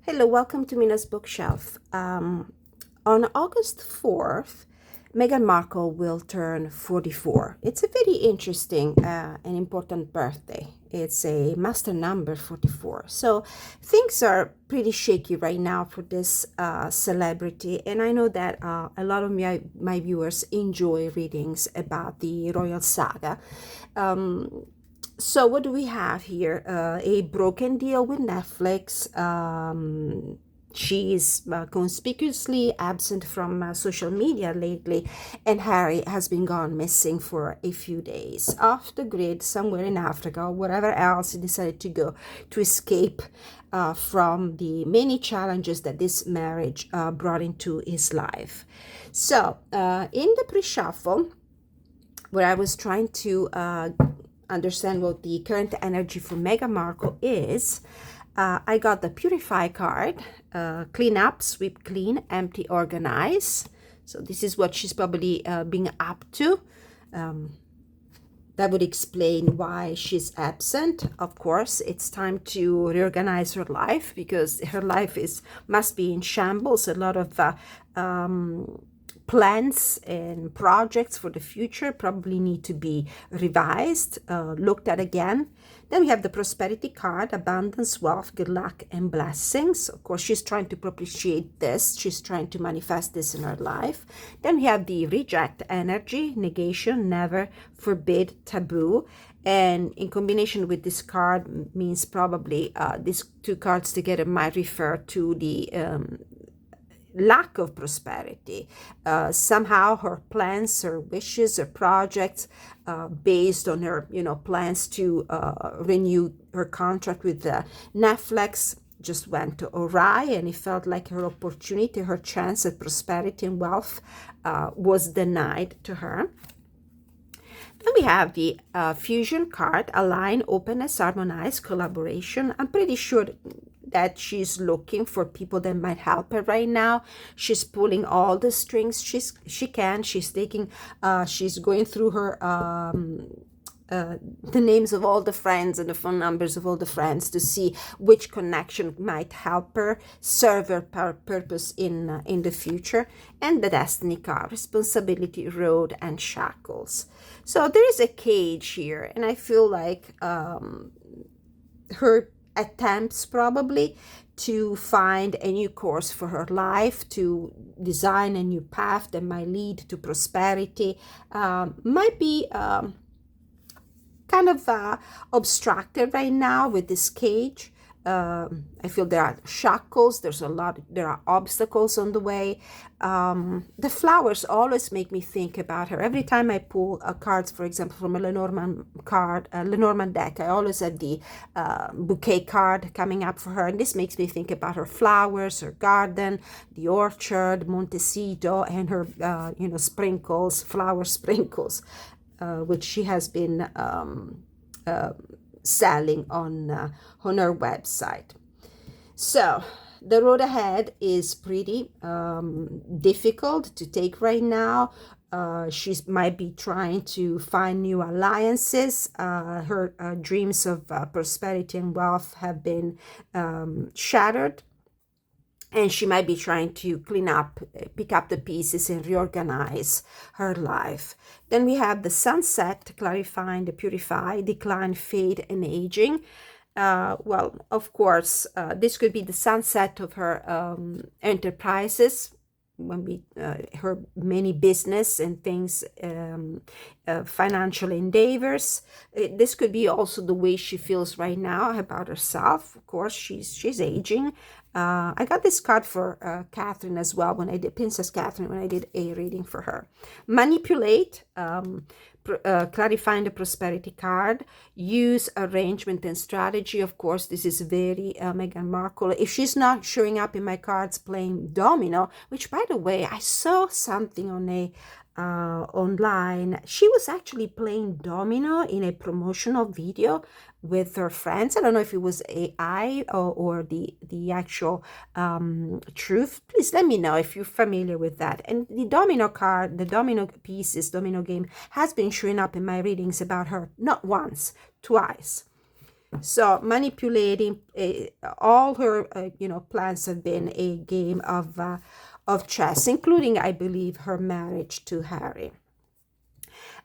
Hello, welcome to Mina's bookshelf. On August 4th, Meghan Markle will turn 44. It's a very interesting and important birthday. It's a master number 44. So things are pretty shaky right now for this celebrity. And I know that a lot of my viewers enjoy readings about the royal saga. So what do we have here? A broken deal with Netflix. She is conspicuously absent from social media lately, and Harry has been gone missing for a few days, off the grid somewhere in Africa or wherever else he decided to go to escape from the many challenges that this marriage brought into his life. So in the pre-shuffle, where I was trying to understand what the current energy for Meghan Markle is, I got the Purify card, clean up, sweep clean, empty, organize. So this is what she's probably being up to. That would explain why she's absent. Of course, it's time to reorganize her life because her life must be in shambles. A lot of plans and projects for the future probably need to be revised, looked at again. Then we have the prosperity card, abundance, wealth, good luck, and blessings. Of course, she's trying to propitiate this. She's trying to manifest this in her life. Then we have the reject energy, negation, never, forbid, taboo. And in combination with this card means probably these two cards together might refer to the lack of prosperity. Somehow her plans, her wishes, her projects based on her, plans to renew her contract with Netflix just went awry, and it felt like her opportunity, her chance at prosperity and wealth was denied to her. Then we have the fusion card, align, openness, harmonize, collaboration. I'm pretty sure that she's looking for people that might help her right now. She's pulling all the strings she can. She's going through her the names of all the friends and the phone numbers of all the friends to see which connection might help her serve her purpose in the future. And the destiny card, responsibility, road, and shackles. So there is a cage here, and I feel like her attempts probably to find a new course for her life, to design a new path that might lead to prosperity, might be kind of obstructed right now with this cage. I feel there are shackles, there are obstacles on the way. The flowers always make me think about her. Every time I pull cards, for example, from a Lenormand deck, I always have the bouquet card coming up for her. And this makes me think about her flowers, her garden, the orchard, Montecito, and her, sprinkles, flower sprinkles, which she has been selling on her website. So the road ahead is pretty difficult to take right now. She might be trying to find new alliances. Her dreams of prosperity and wealth have been shattered. And she might be trying to pick up the pieces and reorganize her life. Then we have the sunset, clarifying, the purify, decline, fade, and aging. Well, of course, this could be the sunset of her enterprises, her many business and things, financial endeavors. This could be also the way she feels right now about herself. Of course, she's aging. I got this card for Catherine as well when I did Princess Catherine when I did a reading for her. Manipulate, clarifying the prosperity card. Use, arrangement, and strategy. Of course, this is very Meghan Markle. If she's not showing up in my cards playing domino, which by the way, I saw something on a online. She was actually playing domino in a promotional video with her friends. I don't know if it was AI or the actual truth. Please let me know if you're familiar with that. And the domino card, the domino pieces, domino game has been showing up in my readings about her not once, twice. So manipulating, all her, plans have been a game of chess, including, I believe, her marriage to Harry.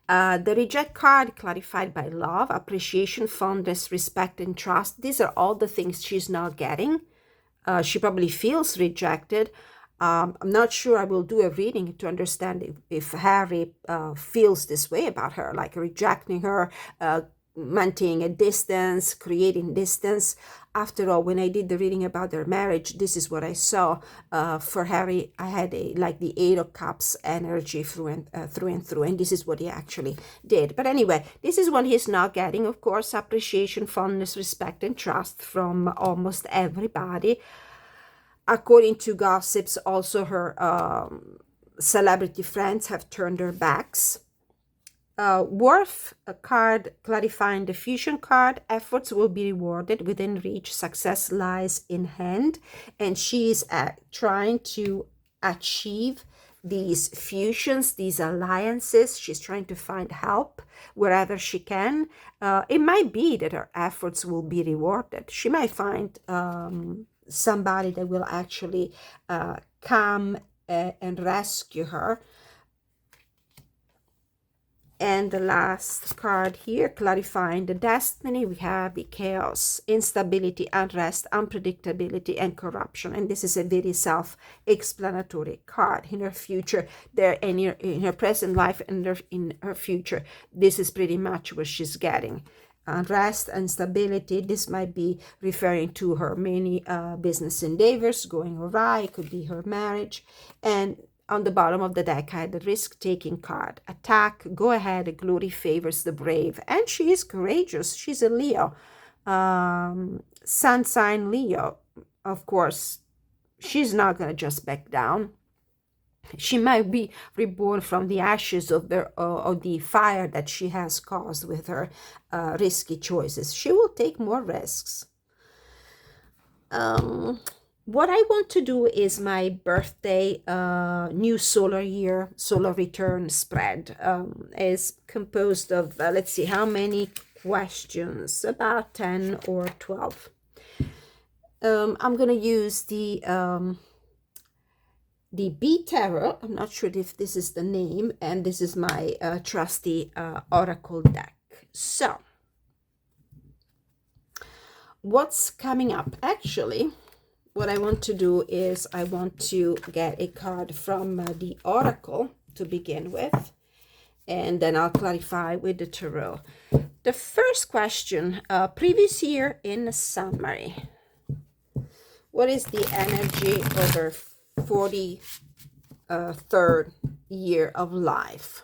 The reject card clarified by love, appreciation, fondness, respect, and trust. These are all the things she's not getting. She probably feels rejected. I'm not sure. I will do a reading to understand if Harry feels this way about her, like rejecting her, maintaining a distance, creating distance. After all, when I did the reading about their marriage, this is what I saw. For Harry, I had the Eight of Cups energy through and through, and this is what he actually did. But anyway, this is what he's not getting. Of course, appreciation, fondness, respect, and trust from almost everybody. According to gossips, also her celebrity friends have turned their backs. Worth, a card clarifying the fusion card. Efforts will be rewarded, within reach, success lies in hand, and she's trying to achieve these fusions, these alliances. She's trying to find help wherever she can. It might be that her efforts will be rewarded. She might find somebody that will actually come and rescue her. And the last card here, clarifying the destiny, we have the chaos, instability, unrest, unpredictability, and corruption. And this is a very self-explanatory card. In her future, in her present life and in her future, this is pretty much what she's getting. Unrest, instability, this might be referring to her many business endeavors going awry. It could be her marriage. And on the bottom of the deck, I had the risk-taking card. Attack, go ahead, glory favors the brave. And she is courageous. She's a Leo. Sun sign Leo. Of course, she's not going to just back down. She might be reborn from the ashes of the fire that she has caused with her risky choices. She will take more risks. What I want to do is my birthday new solar year, solar return spread is composed of, let's see, how many questions? About 10 or 12. I'm going to use the B Tarot. I'm not sure if this is the name, and this is my trusty oracle deck. So, what's coming up? Actually, what I want to do is I want to get a card from the oracle to begin with, and then I'll clarify with the tarot. The first question, previous year in summary. What is the energy of her 43rd year of life?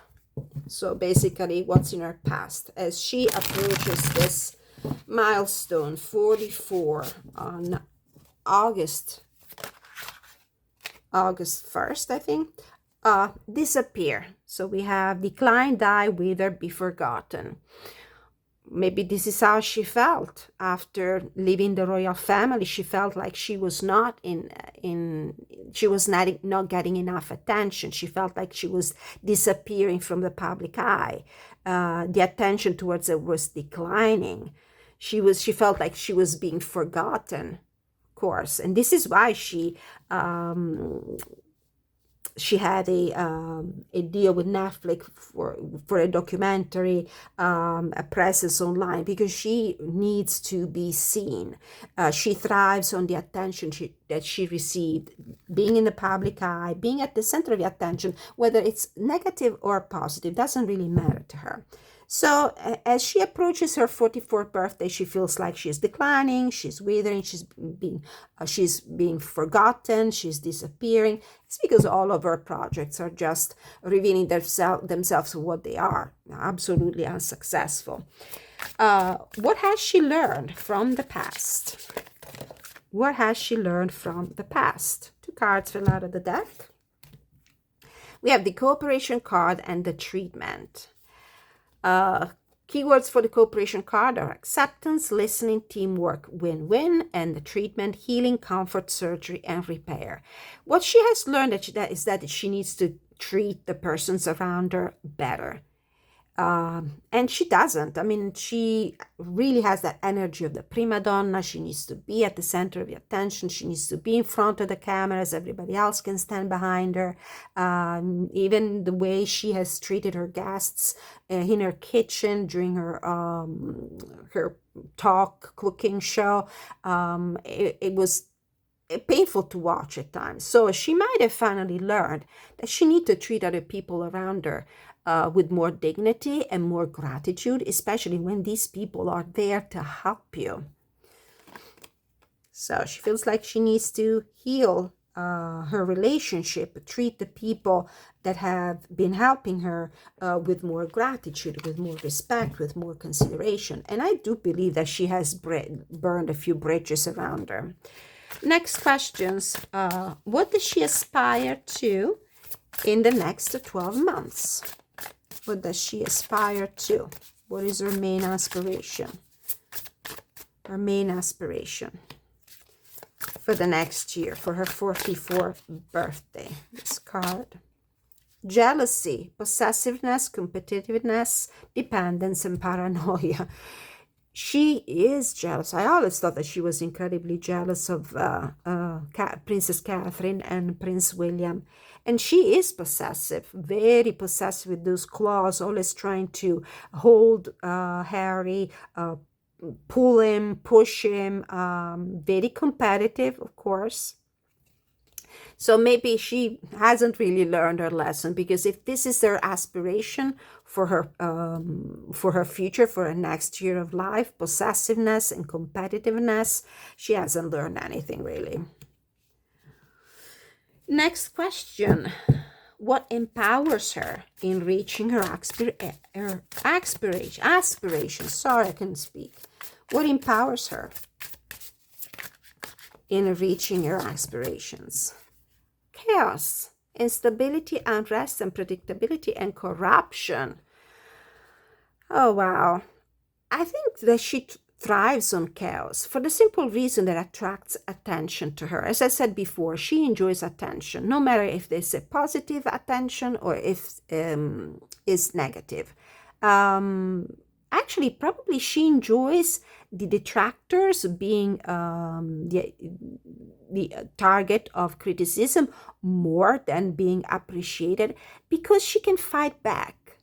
So basically, what's in her past as she approaches this milestone 44 on August 1st, I think. Disappear. So we have decline, die, wither, be forgotten. Maybe this is how she felt after leaving the royal family. She felt like she was not not getting enough attention. She felt like she was disappearing from the public eye. The attention towards her was declining. She felt like she was being forgotten, of course, and this is why she had a deal with Netflix for a documentary, a presence online, because she needs to be seen. She thrives on the attention that she received, being in the public eye, being at the center of the attention, whether it's negative or positive, doesn't really matter to her. So as she approaches her 44th birthday, she feels like she's declining, she's withering, she's being forgotten, she's disappearing. It's because all of her projects are just revealing themselves what they are, absolutely unsuccessful. What has she learned from the past? What has she learned from the past? 2 cards fell out of the deck. We have the cooperation card and the treatment. Keywords for the cooperation card are acceptance, listening, teamwork, win-win, and the treatment, healing, comfort, surgery, and repair. What she has learned is that she needs to treat the persons around her better. And she doesn't. I mean, she really has that energy of the prima donna. She needs to be at the center of the attention. She needs to be in front of the cameras. Everybody else can stand behind her. Even the way she has treated her guests in her kitchen during her talk cooking show, it was painful to watch at times. So she might have finally learned that she needs to treat other people around her with more dignity and more gratitude, especially when these people are there to help you. So she feels like she needs to heal her relationship, treat the people that have been helping her with more gratitude, with more respect, with more consideration. And I do believe that she has burned a few bridges around her. Next questions. What does she aspire to in the next 12 months? What does she aspire to? What is her main aspiration? Her main aspiration for the next year, for her 44th birthday. This card. Jealousy, possessiveness, competitiveness, dependence, and paranoia. She is jealous. I always thought that she was incredibly jealous of Princess Catherine and Prince William. And she is possessive, very possessive with those claws, always trying to hold Harry, pull him, push him, very competitive, of course. So maybe she hasn't really learned her lesson, because if this is her aspiration for her future, for her next year of life, possessiveness and competitiveness, she hasn't learned anything really. Next question. What empowers her in reaching her aspiration? Sorry, I couldn't speak. What empowers her in reaching her aspirations? Chaos, instability, unrest, unpredictability, and corruption. Oh, wow. I think that she thrives on chaos for the simple reason that it attracts attention to her. As I said before, she enjoys attention, no matter if it's a positive attention or if it's negative. Actually, probably she enjoys the detractors being the target of criticism more than being appreciated, because she can fight back.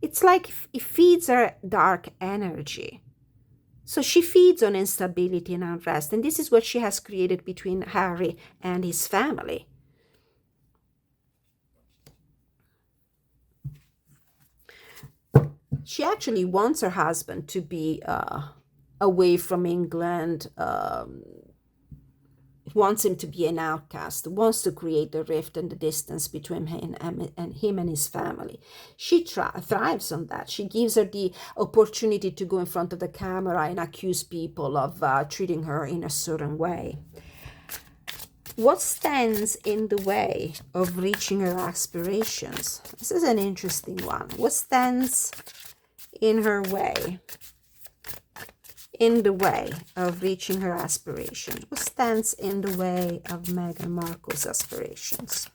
It's like it feeds her dark energy. So she feeds on instability and unrest, and this is what she has created between Harry and his family. She actually wants her husband to be away from England, wants him to be an outcast, wants to create a rift and the distance between him and his family. She thrives on that. She gives her the opportunity to go in front of the camera and accuse people of treating her in a certain way. What stands in the way of reaching her aspirations? This is an interesting one. What stands in her way? In the way of reaching her aspirations? What stands in the way of Meghan Markle's aspirations?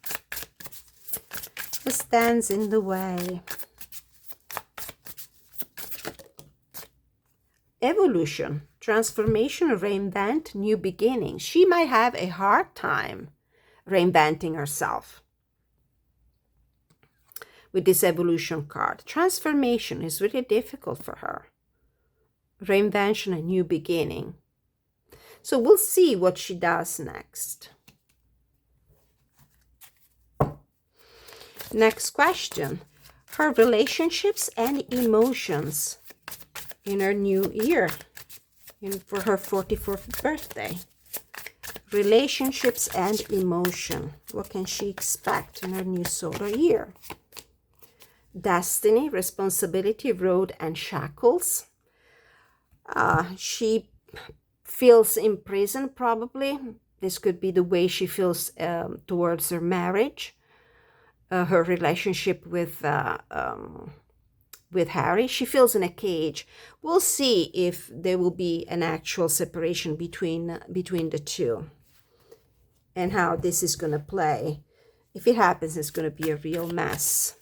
What stands in the way? Evolution, transformation, reinvent, new beginnings. She might have a hard time reinventing herself with this evolution card. Transformation is really difficult for her. Reinvention, a new beginning. So we'll see what she does next. Next question. Her relationships and emotions in her new year, for her 44th birthday. Relationships and emotion. What can she expect in her new solar year? Destiny, responsibility, road, and shackles. She feels imprisoned, probably. This could be the way she feels towards her marriage, her relationship with Harry. She feels in a cage. We'll see if there will be an actual separation between the two, and how this is going to play. If it happens, it's going to be a real mess.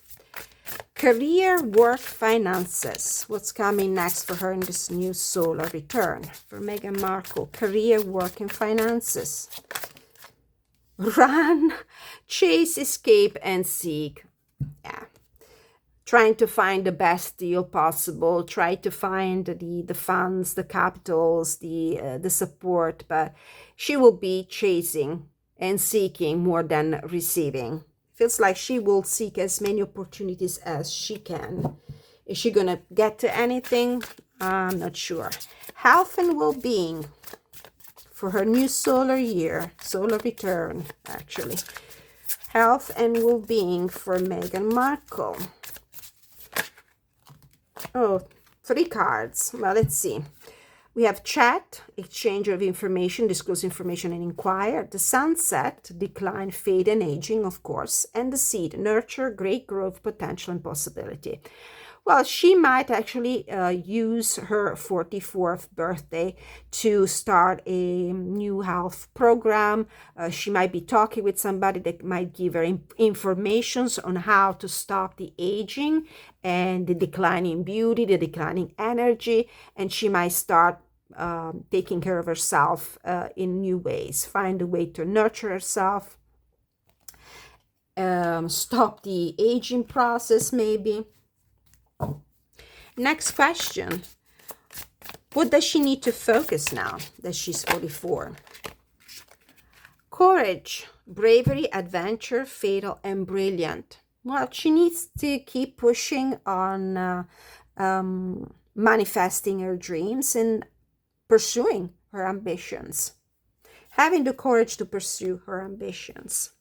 Career, work, finances. What's coming next for her in this new solar return? For Meghan Markle, career, work, and finances. Run, chase, escape, and seek. Yeah. Trying to find the best deal possible, try to find the funds, the capitals, the support, but she will be chasing and seeking more than receiving. Feels like she will seek as many opportunities as she can. Is she gonna get to anything? I'm not sure. Health and well-being for her new solar year, solar return, actually. Health and well-being for Meghan Markle. Oh, 3 cards. Well, let's see. We have chat, exchange of information, disclose information, and inquire. The sunset, decline, fade, and aging, of course. And the seed, nurture, great growth, potential, and possibility. Well, she might actually use her 44th birthday to start a new health program. She might be talking with somebody that might give her information on how to stop the aging and the declining beauty, the declining energy, and she might start taking care of herself in new ways, find a way to nurture herself, stop the aging process maybe. Next question. What does she need to focus now that she's 44? Courage, bravery, adventure, fatal, and brilliant. Well, she needs to keep pushing on manifesting her dreams and pursuing her ambitions. Having the courage to pursue her ambitions.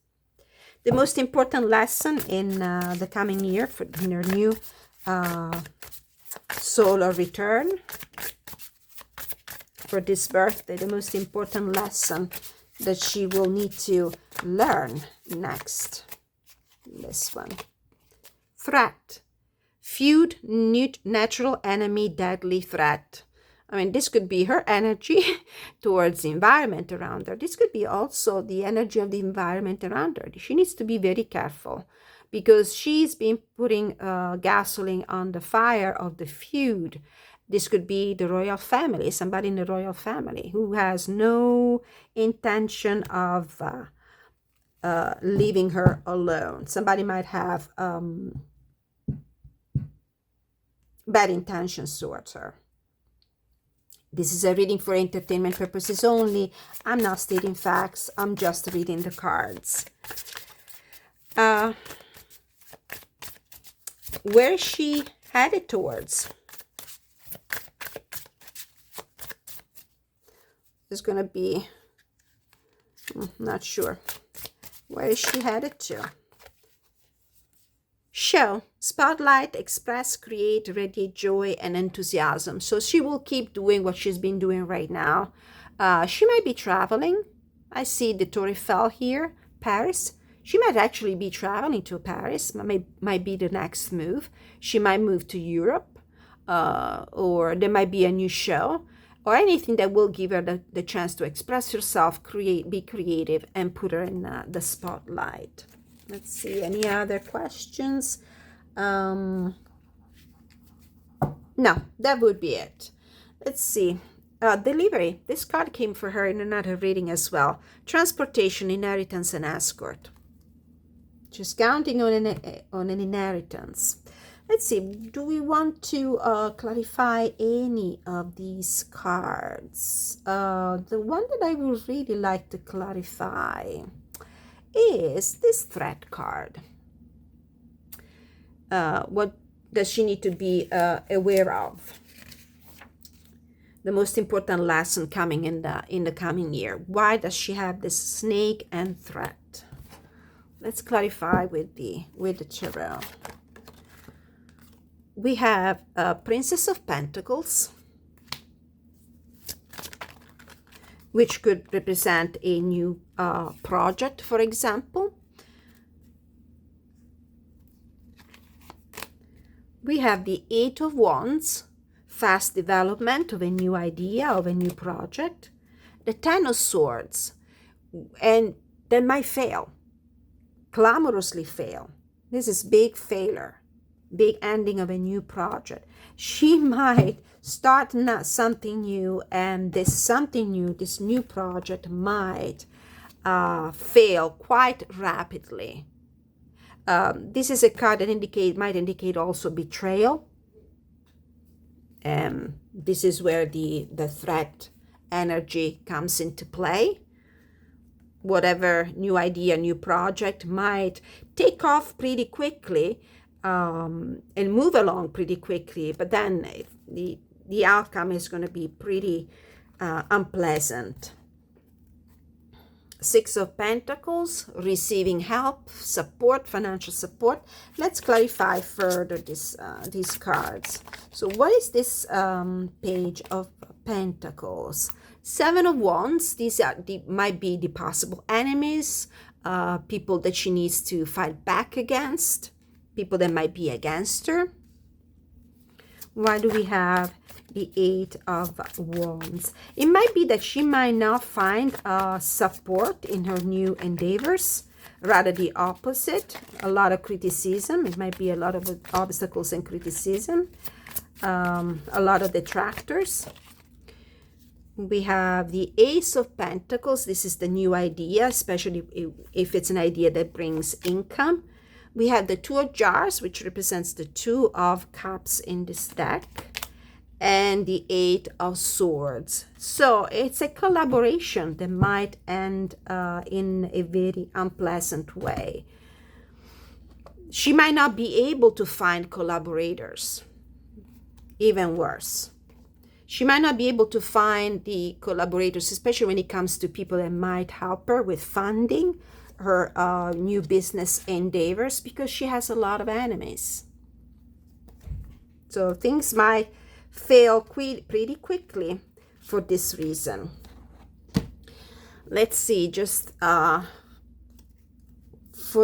The most important lesson in the coming year in her new solar return for this birthday, the most important lesson that she will need to learn next. This one. Threat. Feud, natural enemy, deadly threat. I mean, this could be her energy towards the environment around her. This could be also the energy of the environment around her. She needs to be very careful because she's been putting gasoline on the fire of the feud. This could be the royal family, somebody in the royal family who has no intention of leaving her alone. Somebody might have bad intentions towards her. This is a reading for entertainment purposes only. I'm not stating facts. I'm just reading the cards. Where is she headed towards? There's going to be, not sure. Where is she headed to? Show, spotlight, express, create, radiate joy and enthusiasm. So she will keep doing what she's been doing right now. She might be traveling. I see the Tour Eiffel here, Paris. She might actually be traveling to Paris. Might be the next move. She might move to Europe, or there might be a new show, or anything that will give her the chance to express herself, be creative, and put her in the spotlight. Let's see, any other questions? No, that would be it. Let's see. Delivery. This card came for her in another reading as well. Transportation, inheritance, and escort. She's counting on an inheritance. Let's see. Do we want to clarify any of these cards? The one that I would really like to clarify is this threat card. What does she need to be aware of? The most important lesson coming in the coming year. Why does she have this snake and threat? Let's clarify with the tarot. We have Princess of Pentacles, which could represent a new project, for example. We have the Eight of Wands, fast development of a new idea, of a new project. The Ten of Swords, and that might fail, clamorously fail. This is big failure. big ending of a new project. She might start something new, and this something new, this new project might fail quite rapidly. This is a card that might indicate also betrayal. This is where the threat energy comes into play. Whatever new idea, new project might take off pretty quickly and move along pretty quickly, but then the outcome is going to be pretty unpleasant. Six of Pentacles, receiving help, support, financial support. Let's clarify further these cards. So what is this Page of Pentacles? Seven of Wands. These might be the possible enemies, people that she needs to fight back against, people that might be against her. Why do we have the Eight of Wands? It might be that she might not find support in her new endeavors, rather the opposite, a lot of criticism. It might be a lot of obstacles and criticism, a lot of detractors. We have the Ace of Pentacles. This is the new idea, especially if it's an idea that brings income. We have the Two of Jars, which represents the Two of Cups in this deck, and the Eight of Swords. So it's a collaboration that might end in a very unpleasant way. She might not be able to find collaborators. Even worse, she might not be able to find the collaborators, especially when it comes to people that might help her with funding her new business endeavors, because she has a lot of enemies. So things might fail pretty quickly for this reason. Let's see, just for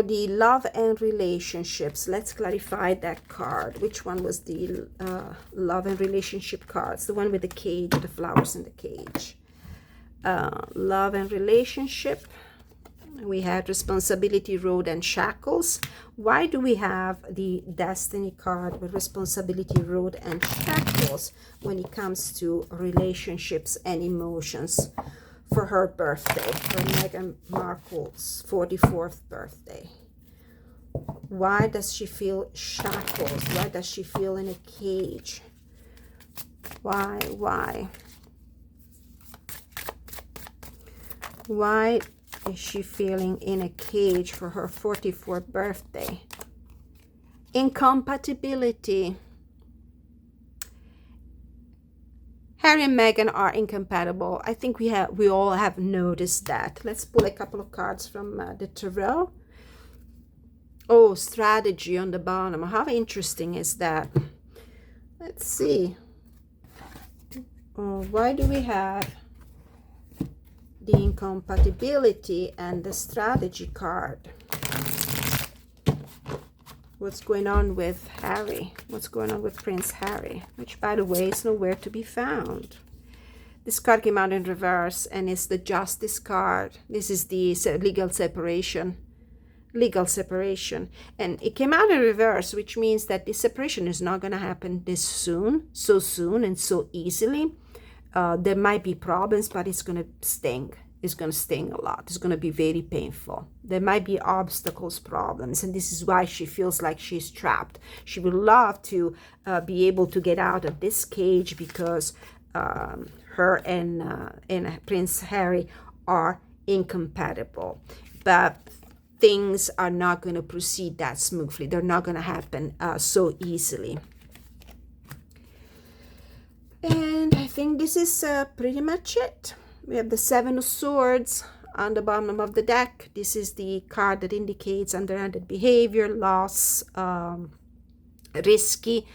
the love and relationships, let's clarify that card. Which one was the love and relationship cards? The one with the cage, the flowers in the cage. Love and relationship. We had responsibility, road, and shackles. Why do we have the destiny card with responsibility, road, and shackles when it comes to relationships and emotions for her birthday, for Meghan Markle's 44th birthday? Why does she feel shackles? Why does she feel in a cage? Why? Why is she feeling in a cage for her 44th birthday? Incompatibility. Harry and Meghan are incompatible. I think we all have noticed that. Let's pull a couple of cards from the tarot. Oh, strategy on the bottom. How interesting is that? Let's see. Oh, why do we have the incompatibility and the strategy card? What's going on with Harry? What's going on with Prince Harry? Which, by the way, is nowhere to be found. This card came out in reverse, and it's the Justice card. This is the legal separation. And it came out in reverse, which means that this separation is not going to happen so soon and so easily. There might be problems, but it's going to sting. It's going to sting a lot. It's going to be very painful. There might be obstacles, problems, and this is why she feels like she's trapped. She would love to be able to get out of this cage, because her and Prince Harry are incompatible. But things are not going to proceed that smoothly. They're not going to happen so easily. And I think this is pretty much it. We have the Seven of Swords on the bottom of the deck. This is the card that indicates underhanded behavior, loss, risky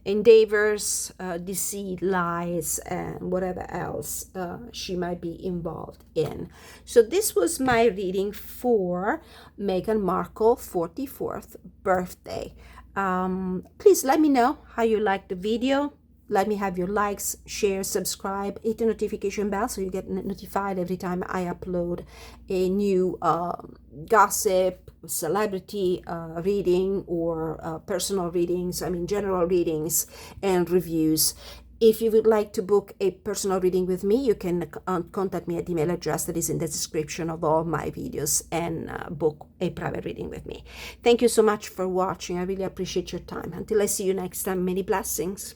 endeavors, deceit, lies, and whatever else she might be involved in. So this was my reading for Meghan Markle 44th birthday. Please let me know how you liked the video. Let me have your likes, share, subscribe, hit the notification bell so you get notified every time I upload a new gossip, celebrity reading, or personal readings, general readings and reviews. If you would like to book a personal reading with me, you can contact me at the email address that is in the description of all my videos and book a private reading with me. Thank you so much for watching. I really appreciate your time. Until I see you next time, many blessings.